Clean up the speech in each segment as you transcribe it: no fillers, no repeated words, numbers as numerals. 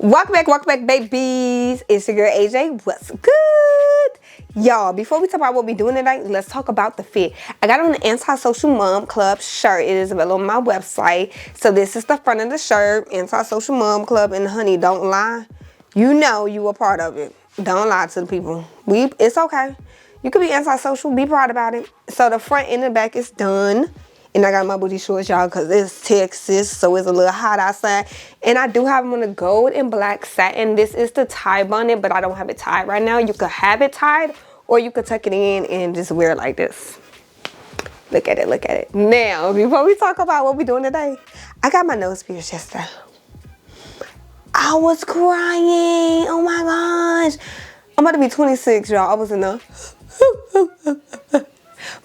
Welcome back, babies. It's your girl AJ. What's good? Y'all, before we talk about what we're doing tonight, let's talk about the fit. I got on the Anti-Social Mom Club shirt. It is available on my website. So this is the front of the shirt, Anti-Social Mom Club. And honey, don't lie. You know you were part of it. Don't lie to the people. It's okay. You can be antisocial. Be proud about it. So the front and the back is done. And I got my booty shorts, y'all, because it's Texas, so it's a little hot outside. And I do have them on the gold and black satin. This is the tie bonnet, but I don't have it tied right now. You could have it tied, or you could tuck it in and just wear it like this. Look at it, look at it. Now, before we talk about what we're doing today, I got my nose pierced yesterday. I was crying. Oh my gosh. I'm about to be 26, y'all. I was in the...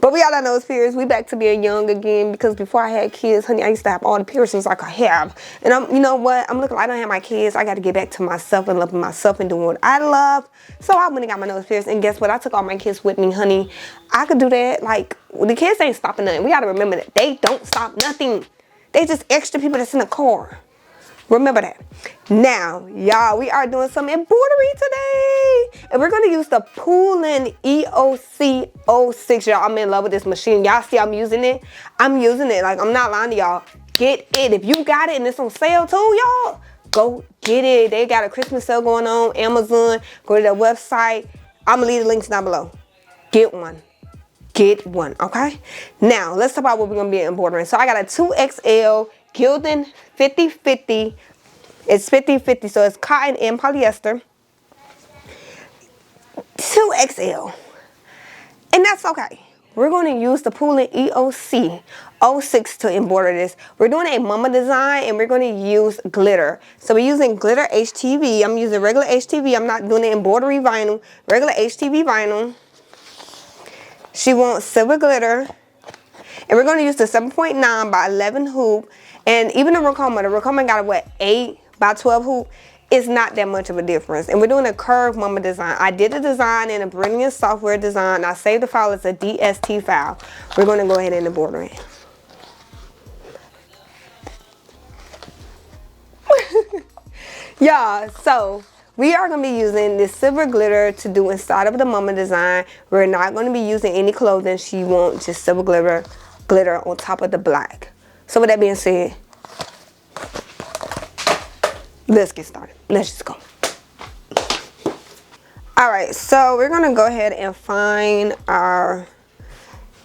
But we got our nose pierced. We back to being young again, because before I had kids, honey, I used to have all the piercings I could have. And you know what? I'm looking like I don't have my kids. I got to get back to myself and loving myself and doing what I love. So I went and got my nose pierced. And guess what? I took all my kids with me, honey. I could do that. Like, the kids ain't stopping nothing. We got to remember that. They don't stop nothing. They just extra people that's in the car. Remember that. Now, y'all, we are doing some embroidery today. And we're going to use the Poolin EOC06. Y'all, I'm in love with this machine. Y'all see I'm using it? I'm using it. Like, I'm not lying to y'all. Get it. If you got it and it's on sale too, y'all, go get it. They got a Christmas sale going on. Amazon. Go to their website. I'm going to leave the links down below. Get one. Get one, okay? Now, let's talk about what we're going to be embroidering. So, I got a 2XL Gildan 50-50. It's 50-50, so it's cotton and polyester. 2XL. And that's okay. We're going to use the Poolin EOC06 to embroider this. We're doing a mama design, and we're going to use glitter. So we're using glitter HTV. I'm using regular HTV. I'm not doing the embroidery vinyl. Regular HTV vinyl. She wants silver glitter. And we're going to use the 7.9 by 11 hoop. And even the Ricoma got a what, 8 by 12 hoop. It's not that much of a difference. And we're doing a curved mama design. I did the design in a brilliant software design. I saved the file as a DST file. We're going to go ahead and embroider it. Y'all, so we are going to be using this silver glitter to do inside of the mama design. We're not going to be using any clothing. She wants just silver glitter on top of the black. So with that being said, let's get started. Let's just go. All right, so we're gonna go ahead and find our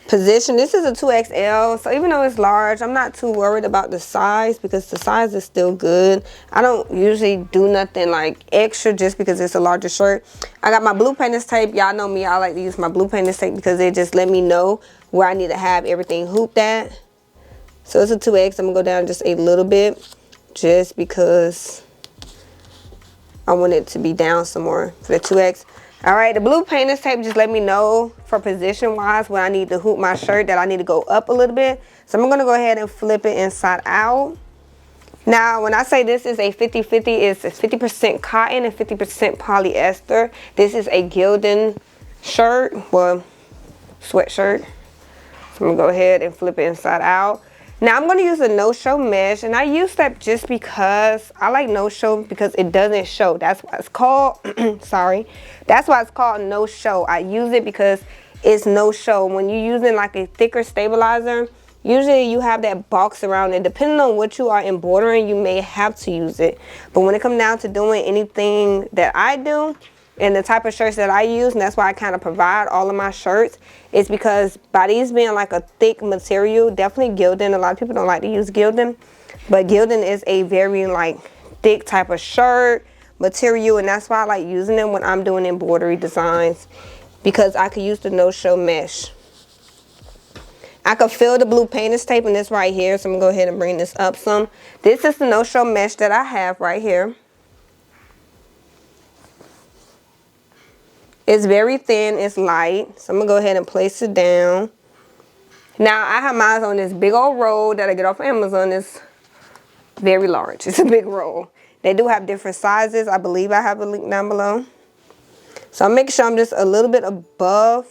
position. This is a 2XL, so even though it's large, I'm not too worried about the size, because the size is still good. I don't usually do nothing like extra just because it's a larger shirt. I got my blue painter's tape. Y'all know me, I like to use my blue painter's tape because they just let me know where I need to have everything hooped at. So it's a 2X. I'm going to go down just a little bit just because I want it to be down some more for the 2X. All right, the blue painter's tape just let me know for position-wise when I need to hoop my shirt that I need to go up a little bit. So I'm going to go ahead and flip it inside out. Now, when I say this is a 50-50, it's 50% cotton and 50% polyester. This is a Gildan shirt, well, sweatshirt. So I'm going to go ahead and flip it inside out. Now I'm going to use a no-show mesh, and I use that just because I like no-show because it doesn't show. That's why it's called, sorry, that's why it's called no-show. I use it because it's no-show. When you're using like a thicker stabilizer, usually you have that box around it. Depending on what you are embroidering, you may have to use it. But when it comes down to doing anything that I do, and the type of shirts that I use, and that's why I kind of provide all of my shirts, is because by these being like a thick material, definitely Gildan. A lot of people don't like to use Gildan, but Gildan is a very like thick type of shirt material, and that's why I like using them when I'm doing embroidery designs, because I could use the no-show mesh. I could feel the blue painter's tape in this right here, so I'm gonna go ahead and bring this up some. This is the no-show mesh that I have right here. It's very thin, it's light, so I'm gonna go ahead and place it down. Now I have mine on this big old roll that I get off Amazon. It's very large, it's a big roll. They do have different sizes. I believe I have a link down below. So I'm making sure I'm just a little bit above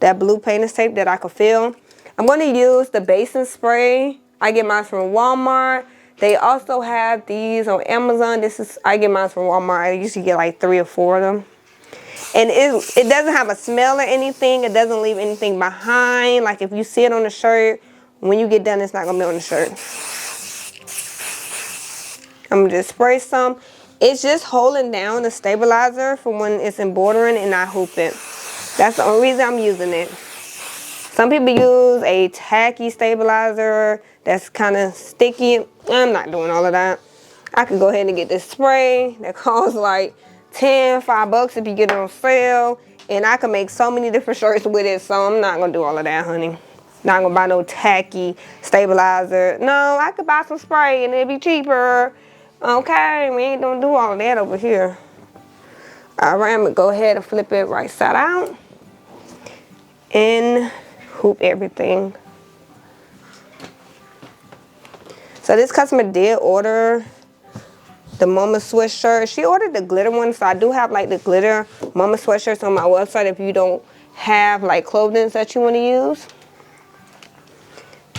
that blue painter's tape that I could feel. I'm gonna use the basing spray. I get mine from Walmart. They also have these on Amazon. I get mine from Walmart. I usually get like 3 or 4 of them. And it doesn't have a smell or anything. It doesn't leave anything behind. Like if you see it on the shirt, when you get done, it's not gonna be on the shirt. I'm gonna just spray some. It's just holding down the stabilizer for when it's embroidering and not hooping. That's the only reason I'm using it. Some people use a tacky stabilizer that's kind of sticky. I'm not doing all of that. I could go ahead and get this spray that costs like $5 if you get it on sale. And I can make so many different shirts with it, so I'm not gonna do all of that, honey. Not gonna buy no tacky stabilizer. No, I could buy some spray and it'd be cheaper. Okay, we ain't gonna do all of that over here. All right, I'm gonna go ahead and flip it right side out and hoop everything. So this customer did order the Mama sweatshirt. She ordered the glitter one, so I do have like the glitter Mama sweatshirts on my website if you don't have like clothing that you want to use.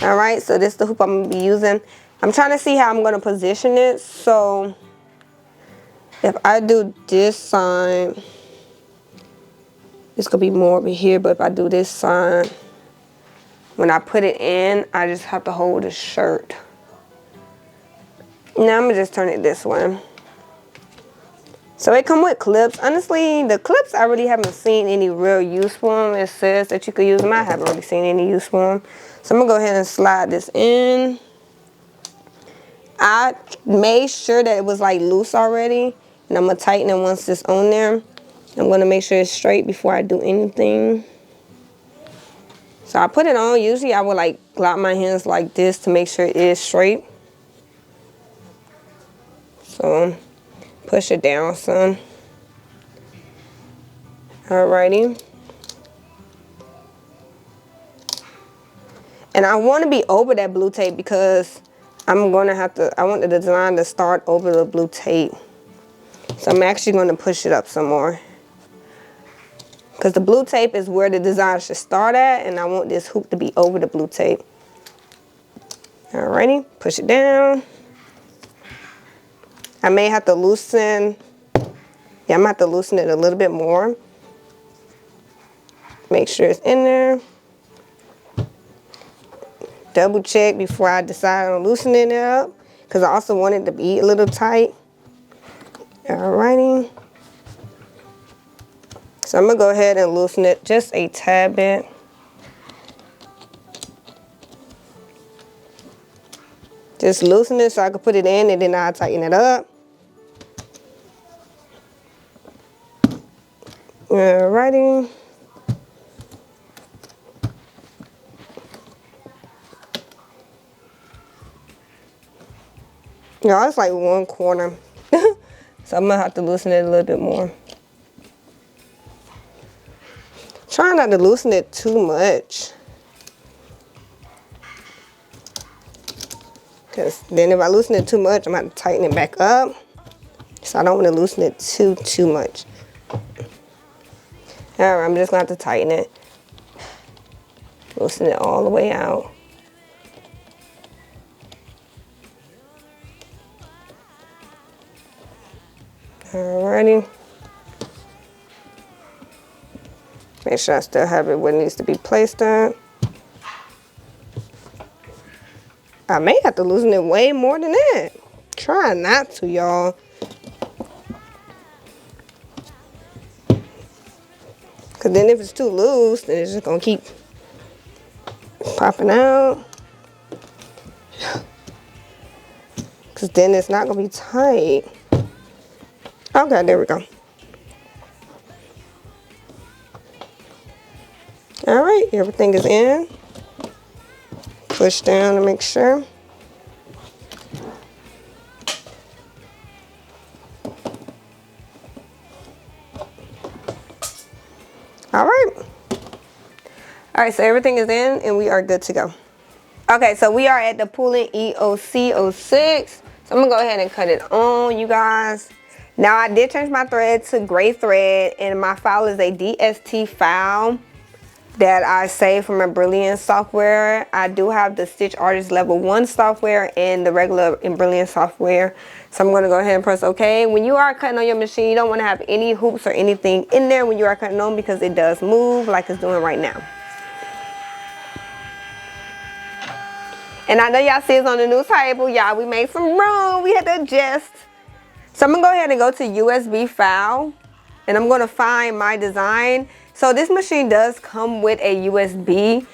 All right, so this is the hoop I'm gonna be using. I'm trying to see how I'm gonna position it. So if I do this side, it's gonna be more over here, but if I do this side, when I put it in, I just have to hold the shirt. Now I'm gonna just turn it this way. So it come with clips. Honestly, the clips I really haven't seen any real use for them. It says that you could use them. I haven't really seen any use for them. So I'm gonna go ahead and slide this in. I made sure that it was like loose already, and I'm gonna tighten it once it's on there. I'm gonna make sure it's straight before I do anything. So I put it on. Usually I would like glop my hands like this to make sure it is straight. So push it down some. Alrighty. And I want to be over that blue tape because I'm gonna have to, I want the design to start over the blue tape. So I'm actually gonna push it up some more. Because the blue tape is where the design should start at, and I want this hoop to be over the blue tape. Alrighty, push it down. I may have to loosen, yeah, I'm gonna have to loosen it a little bit more. Make sure it's in there. Double check before I decide on loosening it up, because I also want it to be a little tight. Alrighty. So I'm gonna go ahead and loosen it just a tad bit. Just loosen it so I can put it in, and then I'll tighten it up. Alrighty. No, it's like 1/4. So I'm gonna have to loosen it a little bit more. Try not to loosen it too much, because then if I loosen it too much, I'm gonna have to tighten it back up. So I don't want to loosen it too much. Alright, I'm just gonna have to tighten it. Loosen it all the way out. Alrighty. Make sure I still have it where it needs to be placed at. I may have to loosen it way more than that. Try not to, y'all. Because then if it's too loose, then it's just going to keep popping out. Because then it's not going to be tight. Okay, there we go. All right, everything is in. Push down to make sure. All right. All right, so everything is in and we are good to go. Okay, so we are at the Poolin EOC06. So I'm gonna go ahead and cut it on, you guys. Now I did change my thread to gray thread, and my file is a DST file. that I saved from my Brilliant software. I do have the Stitch Artist Level 1 software and the regular Brilliant software. So I'm going to go ahead and press OK. When you are cutting on your machine, you don't want to have any hoops or anything in there when you are cutting on, because it does move like it's doing right now. And I know y'all see it's on the new table. Y'all, we made some room. We had to adjust. So I'm going to go ahead and go to USB file. And I'm going to find my design. So this machine does come with a USB.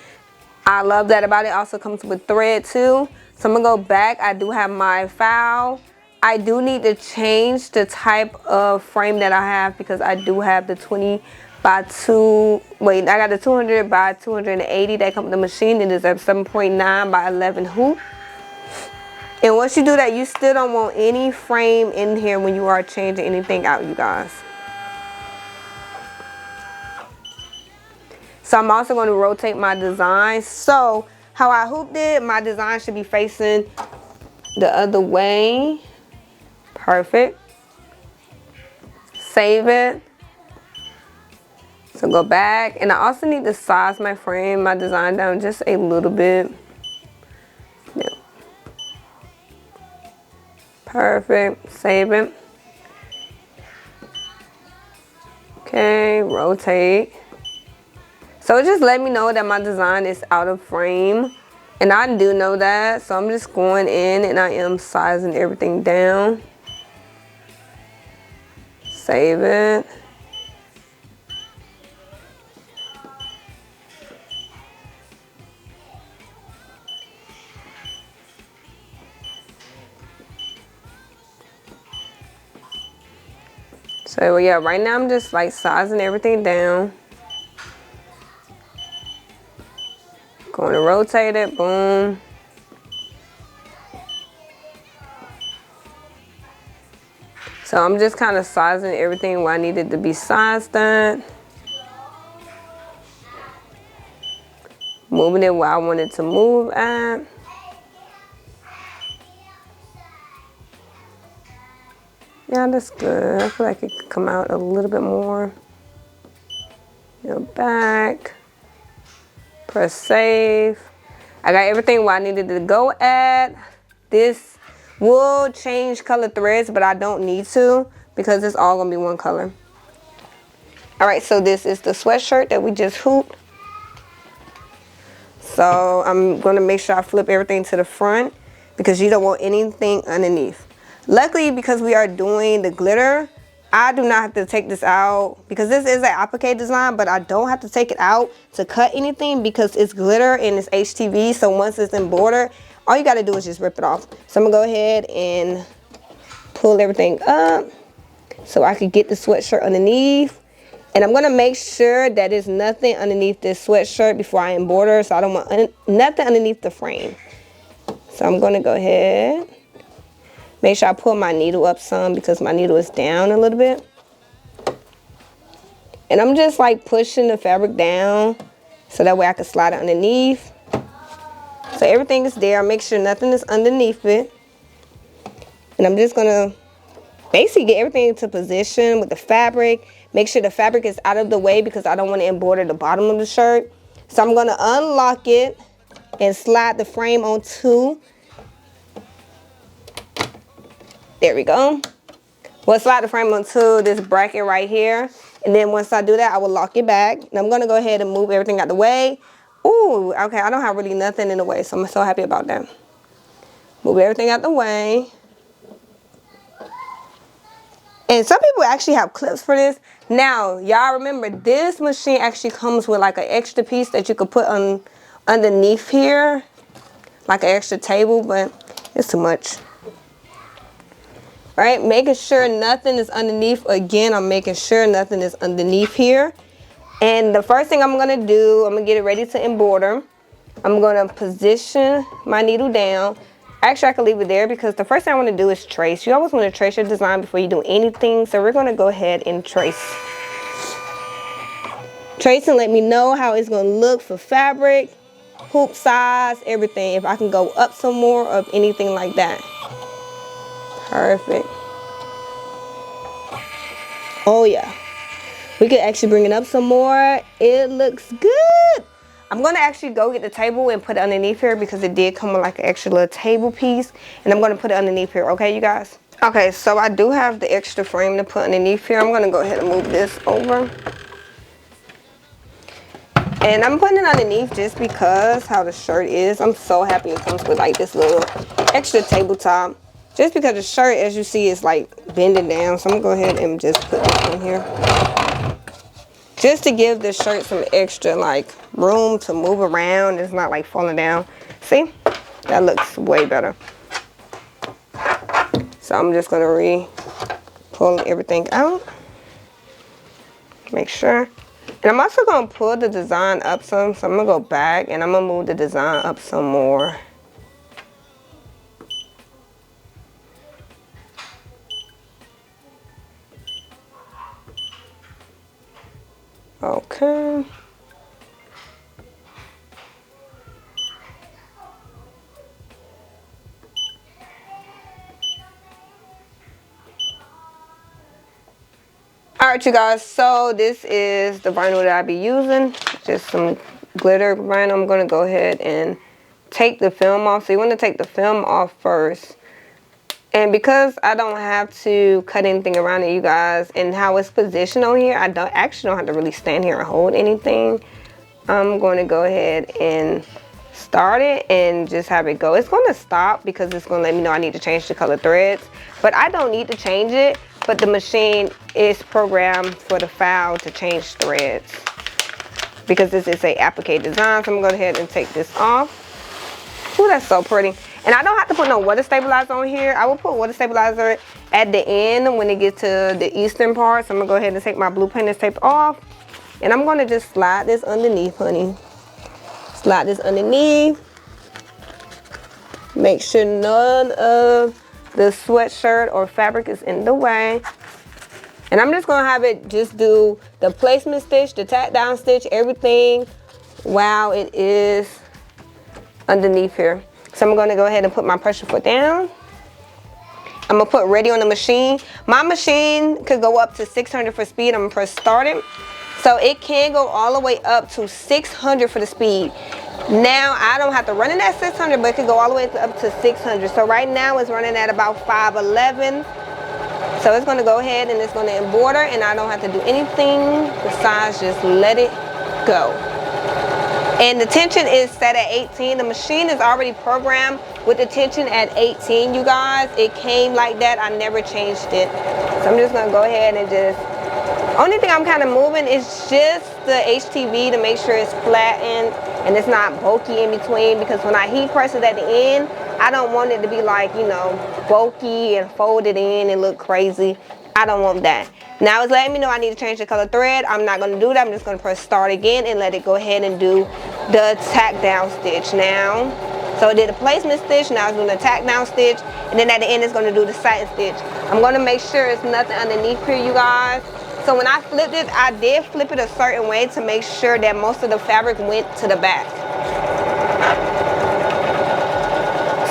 I love that about it. Also comes with thread too. So I'm going to go back. I do have my file. I do need to change the type of frame that I have, because I do have the 20 by 2. Wait, I got the 200 by 280 that comes with the machine. It is a 7.9 by 11 hoop. And once you do that, you still don't want any frame in here when you are changing anything out, you guys. So I'm also going to rotate my design. So how I hooped it, my design should be facing the other way. Perfect. Save it. So go back. And I also need to size my frame, my design down just a little bit. Yeah. Perfect. Save it. Okay, rotate. So it just let me know that my design is out of frame. And I do know that. So I'm just going in and I am sizing everything down. Save it. So yeah, right now I'm just like sizing everything down. Going to rotate it, boom. So I'm just kind of sizing everything where I needed to be sized at. Moving it where I want it to move at. Yeah, that's good. I feel like it could come out a little bit more. Go back. Press save. I got everything where I needed to go at. This will change color threads, but I don't need to, because it's all gonna be one color. All right, so this is the sweatshirt that we just hooped. So I'm gonna make sure I flip everything to the front, because you don't want anything underneath. Luckily, because we are doing the glitter, I do not have to take this out, because this is an applique design, but I don't have to take it out to cut anything because it's glitter and it's HTV. So once it's embroidered, all you got to do is just rip it off. So I'm going to go ahead and pull everything up so I could get the sweatshirt underneath. And I'm going to make sure that there's nothing underneath this sweatshirt before I embroider. So I don't want nothing underneath the frame. So I'm going to go ahead. Make sure I pull my needle up some, because my needle is down a little bit. And I'm just like pushing the fabric down so that way I can slide it underneath. So everything is there. Make sure nothing is underneath it. And I'm just going to basically get everything into position with the fabric. Make sure the fabric is out of the way, because I don't want to embroider the bottom of the shirt. So I'm going to unlock it and slide the frame onto. There we go. We'll slide the frame onto this bracket right here. And then once I do that, I will lock it back. And I'm going to go ahead and move everything out the way. Ooh, okay, I don't have really nothing in the way, so I'm so happy about that. Move everything out the way. And some people actually have clips for this. Now, y'all remember, this machine actually comes with like an extra piece that you could put on underneath here. Like an extra table, but it's too much. All right, making sure nothing is underneath. Again, I'm making sure nothing is underneath here. And the first thing I'm gonna do, I'm gonna get it ready to embroider. I'm gonna position my needle down. Actually, I can leave it there, because the first thing I wanna do is trace. You always wanna trace your design before you do anything. So we're gonna go ahead and trace. Trace and let me know how it's gonna look for fabric, hoop size, everything. If I can go up some more of anything like that. Perfect. Oh yeah. We could actually bring it up some more. It looks good. I'm gonna actually go get the table and put it underneath here because it did come with like an extra little table piece, and I'm gonna put it underneath here, okay, you guys? Okay, so I do have the extra frame to put underneath here. I'm gonna go ahead and move this over. And I'm putting it underneath just because how the shirt is. I'm so happy it comes with like this little extra tabletop. Just because the shirt, as you see, is like bending down. So I'm gonna go ahead and just put this in here. Just to give the shirt some extra like room to move around. It's not like falling down. See? That looks way better. So I'm just gonna pull everything out. Make sure. And I'm also going to pull the design up some, so I'm going to go back and I'm going to move the design up some more. Okay. Alright, you guys, so this is the vinyl that I'll be using. Just some glitter vinyl. I'm going to go ahead and take the film off. So you want to take the film off first. And because I don't have to cut anything around it, you guys, and how it's positioned on here, I actually don't have to really stand here and hold anything. I'm going to go ahead and start it and just have it go. It's going to stop because it's going to let me know I need to change the color threads. But I don't need to change it. But the machine is programmed for the file to change threads. Because this is a applique design. So I'm going to go ahead and take this off. Ooh, that's so pretty. And I don't have to put no water stabilizer on here. I will put water stabilizer at the end when it gets to the eastern part. So I'm going to go ahead and take my blue painter's tape off. And I'm going to just slide this underneath, honey. Slide this underneath. Make sure none of the sweatshirt or fabric is in the way. And I'm just going to have it just do the placement stitch, the tack down stitch, everything while it is underneath here. So I'm going to go ahead and put my pressure foot down. I'm going to put ready on the machine. My machine could go up to 600 for speed. I'm going to press start it. So it can go all the way up to 600 for the speed. Now I don't have to run it at 600, but it could go all the way up to 600. So right now it's running at about 511. So it's going to go ahead and it's going to embroider, and I don't have to do anything besides just let it go. And the tension is set at 18. The machine is already programmed with the tension at 18, you guys. It came like that. I never changed it. So I'm just going to go ahead and just... Only thing I'm kind of moving is just the HTV to make sure it's flattened and it's not bulky in between, because when I heat press it at the end, I don't want it to be like, you know, bulky and folded in and look crazy. I don't want that. Now it's letting me know I need to change the color thread. I'm not going to do that. I'm just going to press start again and let it go ahead and do the tack down stitch now. So it did a placement stitch, now it's doing a tack down stitch, and then at the end it's going to do the satin stitch. I'm going to make sure it's nothing underneath here, you guys. So when I flipped it, I did flip it a certain way to make sure that most of the fabric went to the back.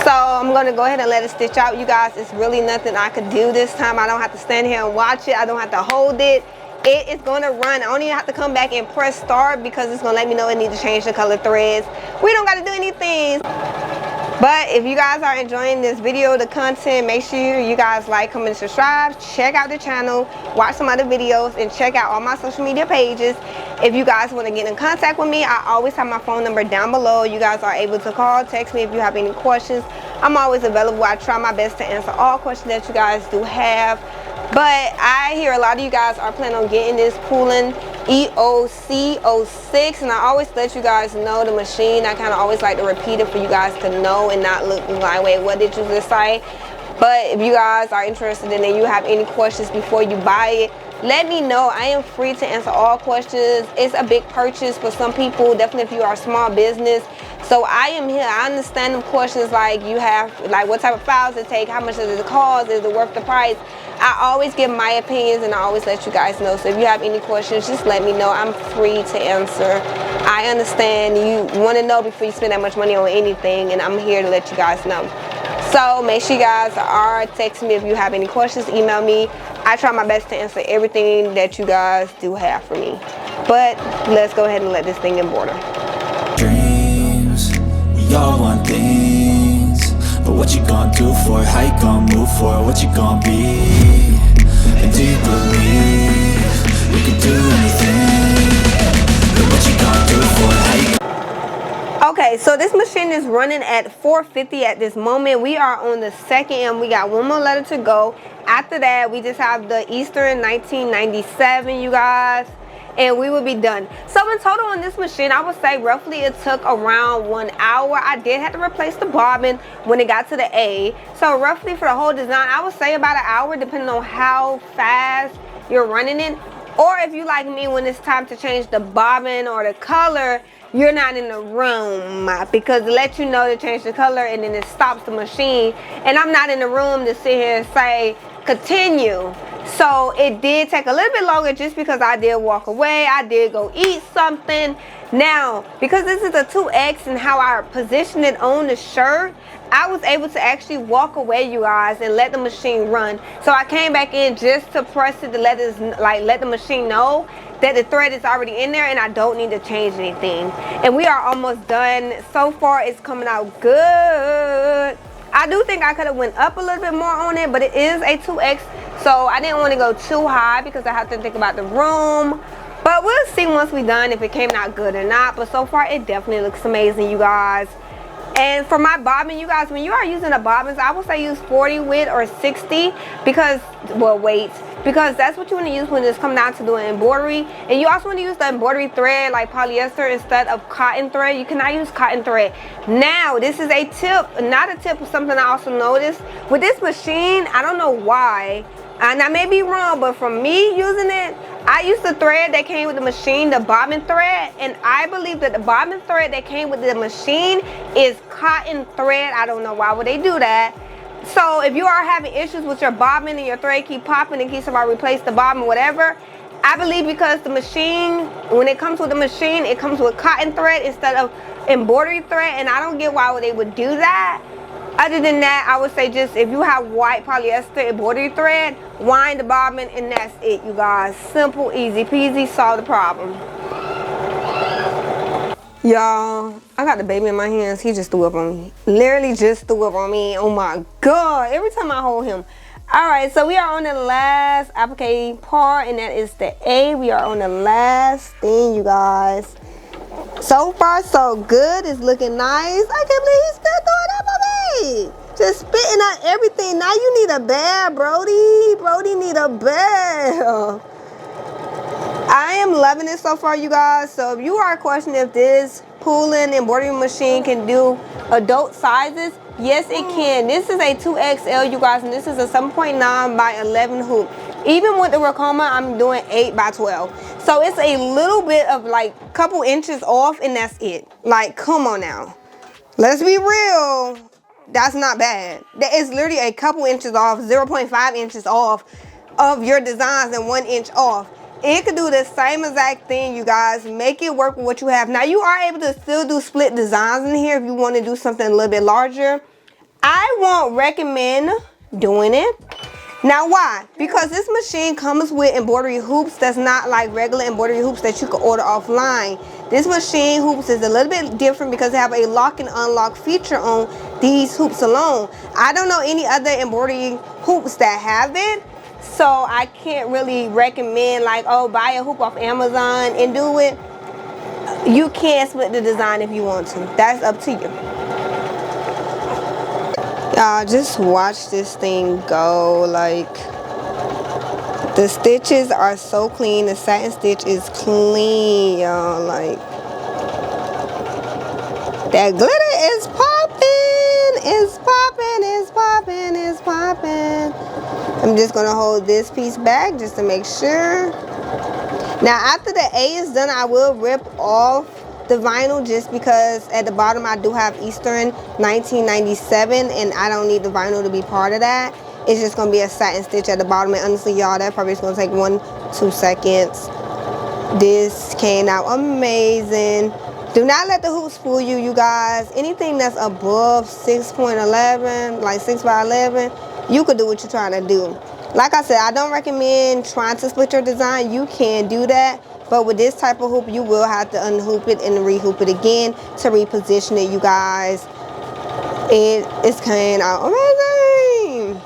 So I'm going to go ahead and let it stitch out, you guys. It's really nothing I could do this time. I don't have to stand here and watch it. I don't have to hold it. It is going to run. I don't even have to come back and press start because it's going to let me know it needs to change the color threads. We don't got to do anything. But if you guys are enjoying this video, the content, make sure you guys like, comment, and subscribe. Check out the channel, watch some other videos, and check out all my social media pages. If you guys want to get in contact with me, I always have my phone number down below. You guys are able to call, text me if you have any questions. I'm always available. I try my best to answer all questions that you guys do have. But I hear a lot of you guys are planning on getting this Poolin EOC06, and I always let you guys know the machine. I kind of always like to repeat it for you guys to know and not look like, wait, what did you just say? But if you guys are interested in it, you have any questions before you buy it, let me know. I am free to answer all questions. It's a big purchase for some people, definitely if you are a small business. So I am here. I understand them questions like you have, like what type of files it take, how much does it cost, is it worth the price? I always give my opinions and I always let you guys know. So if you have any questions, just let me know. I'm free to answer. I understand you want to know before you spend that much money on anything, and I'm here to let you guys know. So make sure you guys are texting me if you have any questions. Email me. I try my best to answer everything that you guys do have for me. But let's go ahead and let this thing embroider. Dreams, we all want things, but what you gonna do for it? How you gonna move for it? What you gonna be? And do you believe you can do anything? But what you gonna do for it? How you Okay, so this machine is running at 450 at this moment. We are on the second and we got one more letter to go. After that, we just have the Eastern 1997, you guys, and we will be done. So in total on this machine, I would say roughly it took around 1 hour. I did have to replace the bobbin when it got to the A. So roughly for the whole design, I would say about an hour, depending on how fast you're running it. Or if you like me, when it's time to change the bobbin or the color, you're not in the room, because it lets you know to change the color and then it stops the machine. And I'm not in the room to sit here and say continue. So it did take a little bit longer just because I did walk away. I did go eat something. Now, because this is a 2X and how I positioned it on the shirt, I was able to actually walk away, you guys, and let the machine run. So I came back in just to press it to let the machine know that the thread is already in there and I don't need to change anything. And we are almost done. So far it's coming out good. I do think I could have went up a little bit more on it, but it is a 2X, so I didn't want to go too high because I have to think about the room. But we'll see once we're done if it came out good or not. But so far it definitely looks amazing, you guys. And for my bobbin, you guys, when you are using the bobbins, I would say use 40 width or 60 because, well, weight, because that's what you want to use when it's coming down to doing embroidery. And you also want to use the embroidery thread like polyester instead of cotton thread. You cannot use cotton thread. Now, this is a tip, not a tip, but something I also noticed. With this machine, I don't know why, and I may be wrong, but from me using it, I used the thread that came with the machine, the bobbin thread, and I believe that the bobbin thread that came with the machine is cotton thread. I don't know why would they do that. So if you are having issues with your bobbin and your thread keep popping and keep somebody replace the bobbin, whatever, I believe because the machine, when it comes with the machine, it comes with cotton thread instead of embroidery thread, and I don't get why they would do that. Other than that, I would say just if you have white polyester embroidery thread, wind the bobbin and that's it, you guys. Simple, easy peasy, solve the problem. Y'all, I got the baby in my hands. He just threw up on me. Literally just threw up on me. Oh my God. Every time I hold him. Alright, so we are on the last applique part, and that is the A. We are on the last thing, you guys. So far, so good. It's looking nice. I can't believe he's still throwing up on me. Just spitting out everything. Now you need a bear, Brody. Brody need a bear. I am loving it so far, you guys. So if you are questioning if this Poolin embroidery machine can do adult sizes, yes it can. This is a 2XL, you guys, and this is a 7.9 by 11 hoop. Even with the Racoma, I'm doing 8 by 12. So it's a little bit of like a couple inches off, and that's it. Like, come on now. Let's be real. That's not bad. That is literally a couple inches off, 0.5 inches off of your designs and 1 inch off. It could do the same exact thing, you guys. Make it work with what you have. Now, you are able to still do split designs in here if you want to do something a little bit larger. I won't recommend doing it. Now, why? Because this machine comes with embroidery hoops that's not like regular embroidery hoops that you can order offline. This machine hoops is a little bit different because they have a lock and unlock feature on these hoops alone. I don't know any other embroidery hoops that have it. So I can't really recommend like, oh, buy a hoop off Amazon and do it. You can split the design if you want to. That's up to you. Y'all, just watch this thing go. Like, the stitches are so clean. The satin stitch is clean, y'all. Like, that glitter is popping. It's popping. It's popping. It's popping. I'm just gonna hold this piece back just to make sure. Now, after the A is done, I will rip off the vinyl just because at the bottom I do have Eastern 1997 and I don't need the vinyl to be part of that. It's just gonna be a satin stitch at the bottom, and honestly, y'all, that probably is gonna take 1-2 seconds. This came out amazing. Do not let the hoops fool you, you guys. Anything that's above 6.11, like 6 by 11, you could do what you're trying to do. Like I said, I don't recommend trying to split your design. You can do that, but with this type of hoop, you will have to unhoop it and rehoop it again to reposition it, you guys. It is kind of amazing.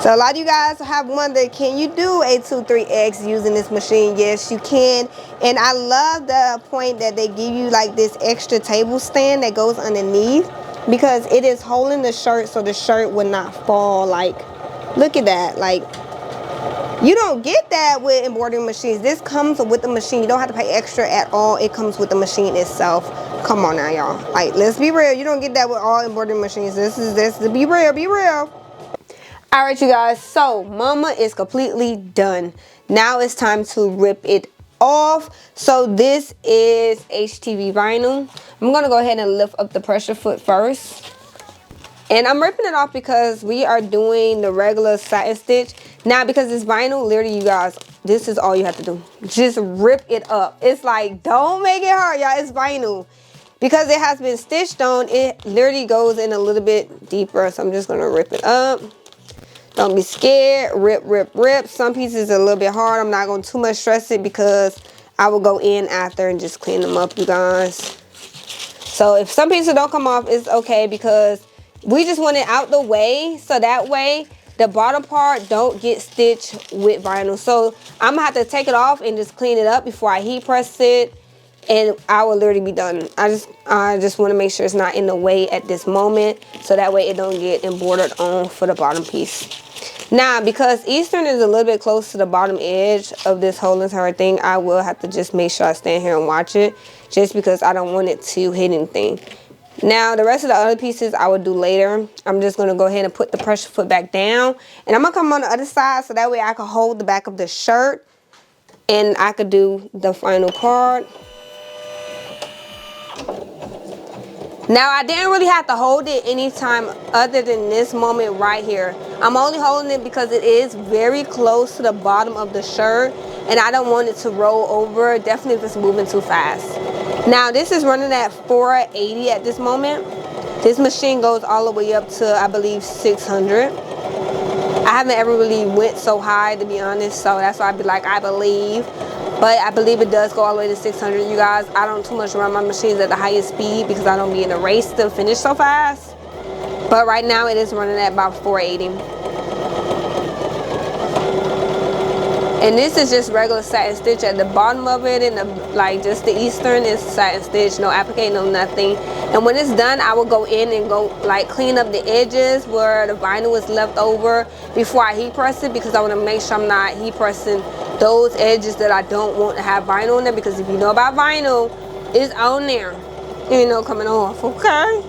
So a lot of you guys have wondered, can you do a 2-3X using this machine? Yes, you can. And I love the point that they give you like this extra table stand that goes underneath, because it is holding the shirt so the shirt would not fall. Like, look at that. Like, you don't get that with embroidery machines. This comes with the machine. You don't have to pay extra at all. It comes with the machine itself. Come on now, y'all. Like, let's be real. You don't get that with all embroidery machines. This is be real, be real. All right, you guys, so mama is completely done. Now it's time to rip it off. So this is HTV Vinyl. I'm gonna go ahead and lift up the pressure foot first. And I'm ripping it off because we are doing the regular satin stitch. Now, because it's vinyl, literally, you guys, this is all you have to do. Just rip it up. It's like, don't make it hard, y'all. It's vinyl. Because it has been stitched on, it literally goes in a little bit deeper. So I'm just gonna rip it up. Don't be scared. Rip, rip, rip. Some pieces are a little bit hard. I'm not going to too much stress it because I will go in after and just clean them up, you guys. So if some pieces don't come off, it's okay, because we just want it out the way, so that way the bottom part don't get stitched with vinyl. So I'm going to have to take it off and just clean it up before I heat press it, and I will literally be done. I just want to make sure it's not in the way at this moment, so that way it don't get embroidered on for the bottom piece. Now, because Eastern is a little bit close to the bottom edge of this whole entire thing, I will have to just make sure I stand here and watch it, just because I don't want it to hit anything. Now, the rest of the other pieces I will do later. I'm just going to go ahead and put the pressure foot back down, and I'm going to come on the other side so that way I can hold the back of the shirt and I could do the final part. Now, I didn't really have to hold it anytime other than this moment right here. I'm only holding it because it is very close to the bottom of the shirt, and I don't want it to roll over, definitely if it's moving too fast. Now, this is running at 480 at this moment. This machine goes all the way up to, I believe, 600. I haven't ever really went so high, to be honest, so that's why I'd be like, I believe. But I believe it does go all the way to 600, you guys. I don't too much run my machines at the highest speed because I don't be in a race to finish so fast. But right now it is running at about 480. And this is just regular satin stitch at the bottom of it, and like just the Eastern is satin stitch, no applique, no nothing. And when it's done, I will go in and go like clean up the edges where the vinyl is left over before I heat press it, because I want to make sure I'm not heat pressing those edges that I don't want to have vinyl on there, because if you know about vinyl, it's on there, you know, coming off, okay?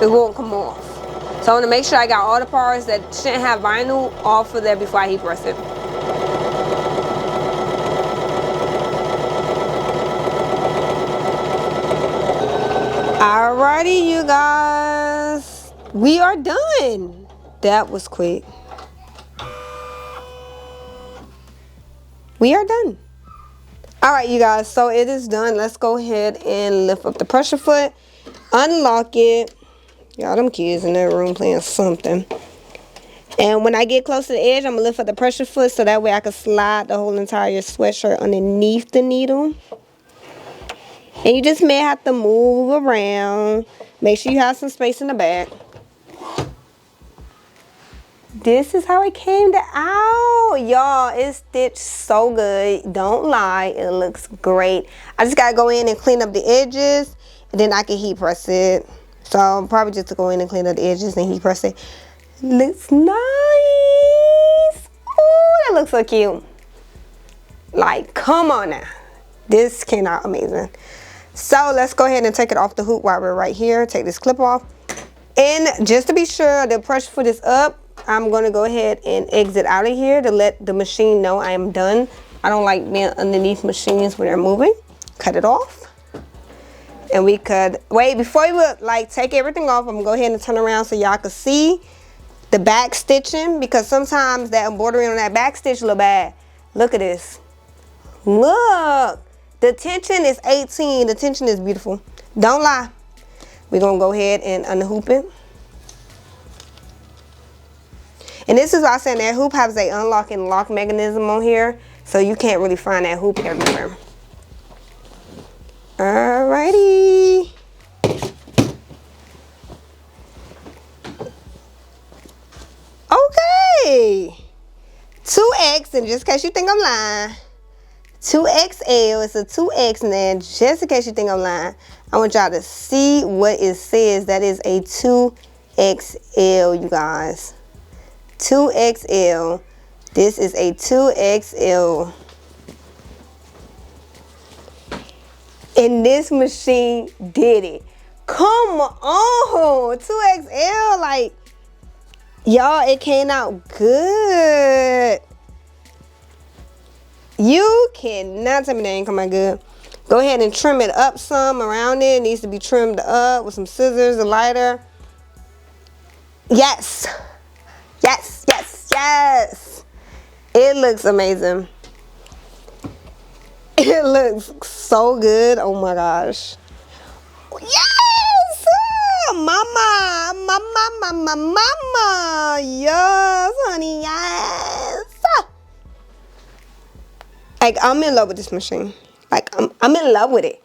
It won't come off. So I want to make sure I got all the parts that shouldn't have vinyl off of there before I heat press it. Alrighty, you guys, we are done. That was quick. We are done. All right, you guys, so it is done. Let's go ahead and lift up the pressure foot, unlock it. Y'all, them kids in that room playing something. And when I get close to the edge, I'm gonna lift up the pressure foot so that way I can slide the whole entire sweatshirt underneath the needle. And you just may have to move around. Make sure you have some space in the back. This is how it came out, y'all. It's stitched so good. Don't lie, it looks great. I just gotta go in and clean up the edges, and then I can heat press it. So I'm probably just to go in and clean up the edges and heat press it. Looks nice. Oh, that looks so cute. Like, come on now. This came out amazing. So let's go ahead and take it off the hoop while we're right here. Take this clip off. And just to be sure the pressure foot is up, I'm going to go ahead and exit out of here to let the machine know I am done. I don't like being underneath machines when they're moving. Cut it off. And we could, wait, before we would like take everything off, I'm going to go ahead and turn around so y'all can see the back stitching, because sometimes that embroidery on that back stitch look bad. Look at this. Look. The tension is 18. The tension is beautiful. Don't lie. We're going to go ahead and unhoop it. And this is why I'm saying that hoop has a unlock and lock mechanism on here, so you can't really find that hoop everywhere. Alrighty. Okay. 2X, and just in case you think I'm lying, 2XL, it's a 2X now, just in case you think I'm lying. I want y'all to see what it says. That is a 2XL, you guys. 2XL. This is a 2XL. And this machine did it. Come on, 2XL, like, y'all, it came out good. You cannot tell me that ain't come out good. Go ahead and trim it up some around it. It needs to be trimmed up with some scissors, a lighter. Yes. Yes, yes, yes. It looks amazing. It looks so good. Oh my gosh. Yes! Mama, mama, mama, mama. Yes, honey, yes. Like, I'm in love with this machine. Like, I'm in love with it.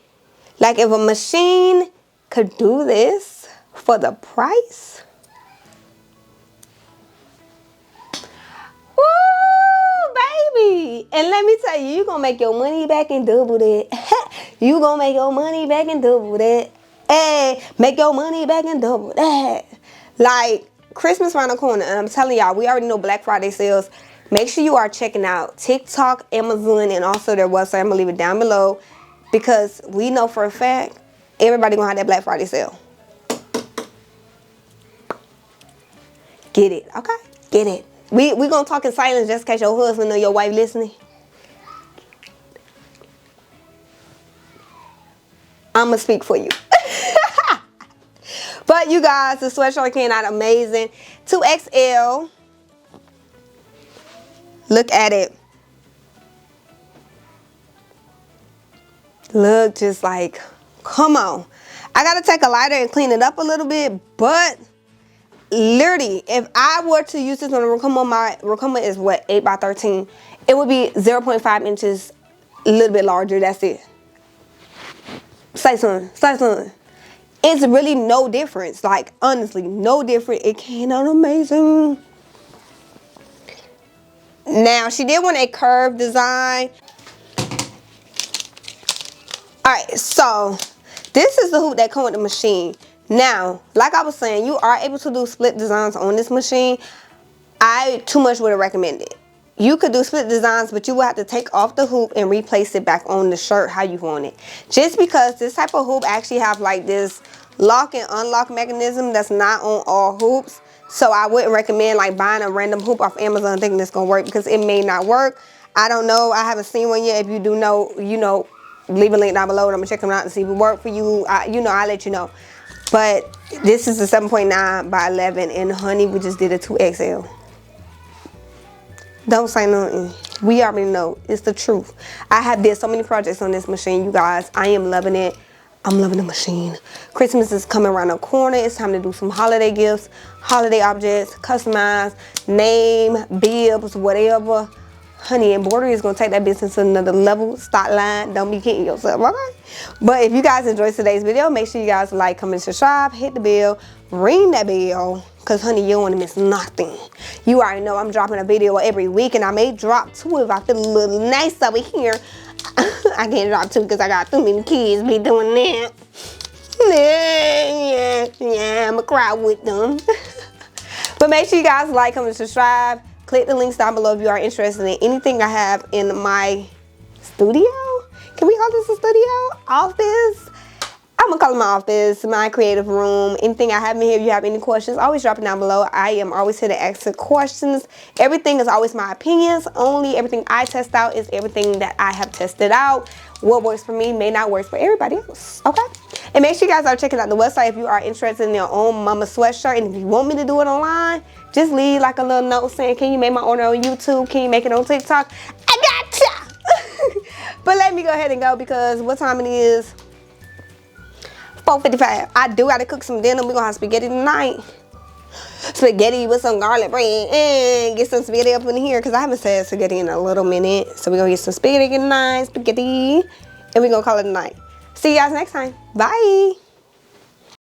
Like, if a machine could do this for the price. Woo, baby. And let me tell you, you're going to make your money back and double that. You going to make your money back and double that. Hey, make your money back and double that. Like, Christmas around the corner. And I'm telling y'all, we already know Black Friday sales. Make sure you are checking out TikTok, Amazon, and also their website. I'm going to leave it down below because we know for a fact everybody going to have that Black Friday sale. Get it, okay? Get it. We going to talk in silence just in case your husband or your wife listening. I'm going to speak for you. But you guys, the sweatshirt came out amazing. 2XL. Look at it. Look, just like, come on. I got to take a lighter and clean it up a little bit, but literally, if I were to use this on a Racoma, my Racoma is what, 8 by 13. It would be 0.5 inches, a little bit larger, that's it. Say something, say something. It's really no difference. Like, honestly, no different. It came out amazing. Now, she did want a curved design. Alright, so this is the hoop that comes with the machine. Now, like I was saying, you are able to do split designs on this machine. I too much would have recommended. You could do split designs, but you will have to take off the hoop and replace it back on the shirt how you want it. Just because this type of hoop actually have like this lock and unlock mechanism that's not on all hoops. So I wouldn't recommend like buying a random hoop off Amazon thinking it's gonna work, because it may not work. I don't know. I haven't seen one yet. If you do know, you know, leave a link down below and I'm gonna check them out and see if it work for you. You know, I'll let you know. But this is a 7.9 by 11, and honey, we just did a 2XL. Don't say nothing. We already know. It's the truth. I have did so many projects on this machine, you guys. I am loving it. I'm loving the machine. Christmas is coming around the corner. It's time to do some holiday gifts, holiday objects, customize, name, bibs, whatever. Honey, embroidery is going to take that business to another level. Stop lying. Don't be kidding yourself, okay? But if you guys enjoyed today's video, make sure you guys like, comment, subscribe, hit the bell, ring that bell, because, honey, you don't want to miss nothing. You already know I'm dropping a video every week, and I may drop 2 if I feel a little nice over here. I can't drop 2 because I got too many kids be doing that. Yeah, I'm going to cry with them. But make sure you guys like, comment, subscribe. Click the links down below if you are interested in anything I have in my studio. Can we call this a studio? Office? I'm gonna call it my office, my creative room. Anything I have in here, if you have any questions, always drop it down below. I am always here to answer questions. Everything is always my opinions. Only everything I test out is everything that I have tested out. What works for me may not work for everybody else, okay? And make sure you guys are checking out the website if you are interested in your own mama sweatshirt. And if you want me to do it online, just leave like a little note saying, can you make my order on YouTube? Can you make it on TikTok? I gotcha! But let me go ahead and go, because what time it is? 4:55. I do gotta cook some dinner. We're gonna have spaghetti tonight. spaghetti with some garlic bread and get some spaghetti up in here because I haven't said spaghetti in a little minute. So we're gonna get some spaghetti, and we're gonna call it a night. See you guys next time. Bye.